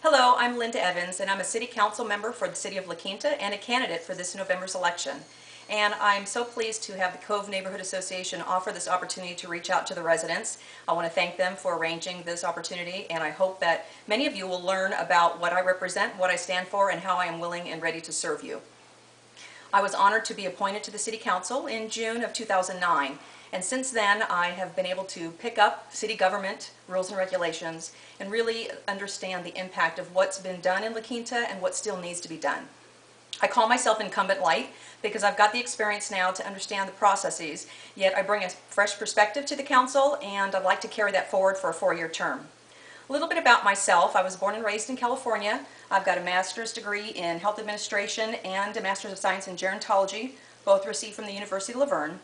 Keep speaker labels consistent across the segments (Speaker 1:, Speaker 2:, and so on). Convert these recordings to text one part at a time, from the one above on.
Speaker 1: Hello, I'm Linda Evans, and I'm a City Council member for the City of La Quinta and a candidate for this November's election. And I'm so pleased to have the Cove Neighborhood Association offer this opportunity to reach out to the residents. I want to thank them for arranging this opportunity, and I hope that many of you will learn about what I represent, what I stand for, and how I am willing and ready to serve you. I was honored to be appointed to the City Council in June of 2009, and since then I have been able to pick up city government rules and regulations and really understand the impact of what's been done in La Quinta and what still needs to be done. I call myself incumbent light because I've got the experience now to understand the processes, yet I bring a fresh perspective to the council, and I'd like to carry that forward for a 4-year term. A little bit about myself. I was born and raised in California. I've got a master's degree in health administration and a master's of science in gerontology, both received from the University of Laverne.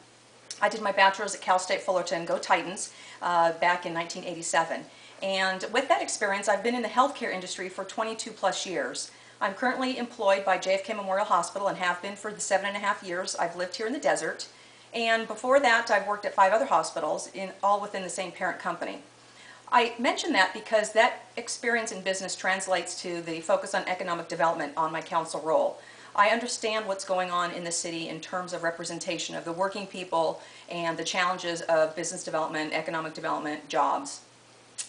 Speaker 1: I did my bachelor's at Cal State Fullerton, go Titans, back in 1987. And with that experience, I've been in the healthcare industry for 22 plus years. I'm currently employed by JFK Memorial Hospital and have been for the 7.5 years I've lived here in the desert. And before that, I've worked at 5 other hospitals, all within the same parent company. I mention that because that experience in business translates to the focus on economic development on my council role. I understand what's going on in the city in terms of representation of the working people and the challenges of business development, economic development, jobs.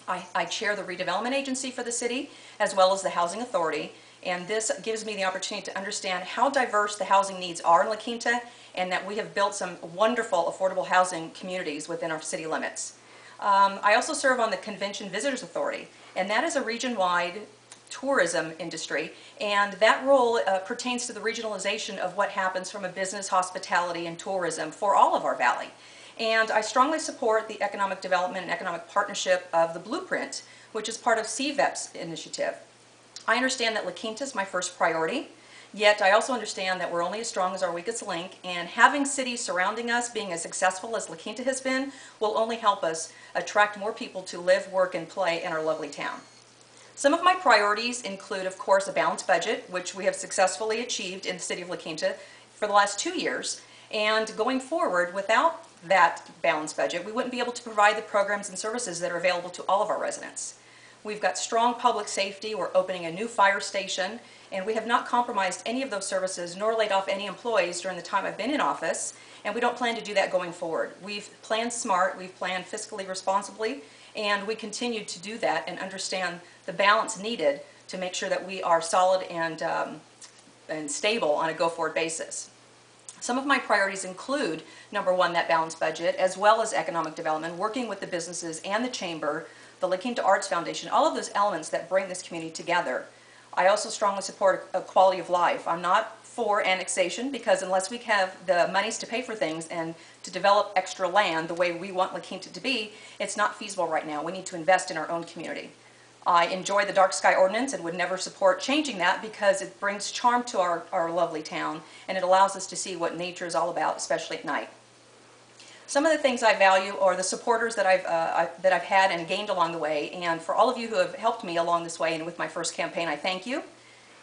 Speaker 1: I chair the redevelopment agency for the city as well as the housing authority, and this gives me the opportunity to understand how diverse the housing needs are in La Quinta and that we have built some wonderful affordable housing communities within our city limits. I also serve on the Convention Visitors Authority, and that is a region-wide tourism industry, and that role pertains to the regionalization of what happens from a business, hospitality, and tourism for all of our valley. And I strongly support the economic development and economic partnership of the Blueprint, which is part of CVEP's initiative. I understand that La Quinta is my first priority, yet I also understand that we're only as strong as our weakest link, and having cities surrounding us being as successful as La Quinta has been will only help us attract more people to live, work, and play in our lovely town. Some of my priorities include, of course, a balanced budget, which we have successfully achieved in the city of La Quinta for the last 2 years. And going forward, without that balanced budget, we wouldn't be able to provide the programs and services that are available to all of our residents. We've got strong public safety. We're opening a new fire station, and we have not compromised any of those services nor laid off any employees during the time I've been in office, and we don't plan to do that going forward. We've planned smart, we've planned fiscally responsibly, and we continue to do that and understand the balance needed to make sure that we are solid and stable on a go-forward basis. Some of my priorities include, number one, that balanced budget, as well as economic development, working with the businesses and the chamber, the La Quinta Arts Foundation, all of those elements that bring this community together. I also strongly support a quality of life. I'm not for annexation because unless we have the monies to pay for things and to develop extra land the way we want La Quinta to be, it's not feasible right now. We need to invest in our own community. I enjoy the dark sky ordinance and would never support changing that because it brings charm to our lovely town and it allows us to see what nature is all about, especially at night. Some of the things I value are the supporters that I've had and gained along the way, and for all of you who have helped me along this way and with my first campaign, I thank you.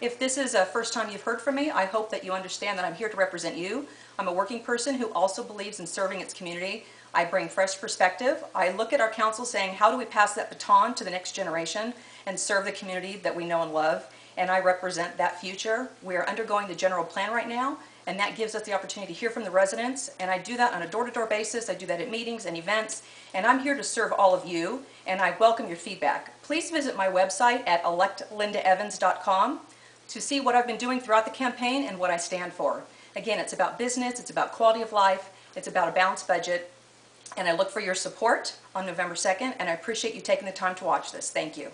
Speaker 1: If this is a first time you've heard from me, I hope that you understand that I'm here to represent you. I'm a working person who also believes in serving its community. I bring fresh perspective. I look at our council saying, how do we pass that baton to the next generation and serve the community that we know and love? And I represent that future. We are undergoing the general plan right now, and that gives us the opportunity to hear from the residents, and I do that on a door-to-door basis. I do that at meetings and events, and I'm here to serve all of you, and I welcome your feedback. Please visit my website at electlindaevans.com to see what I've been doing throughout the campaign and what I stand for. Again, it's about business, it's about quality of life, it's about a balanced budget, and I look for your support on November 2nd, and I appreciate you taking the time to watch this. Thank you.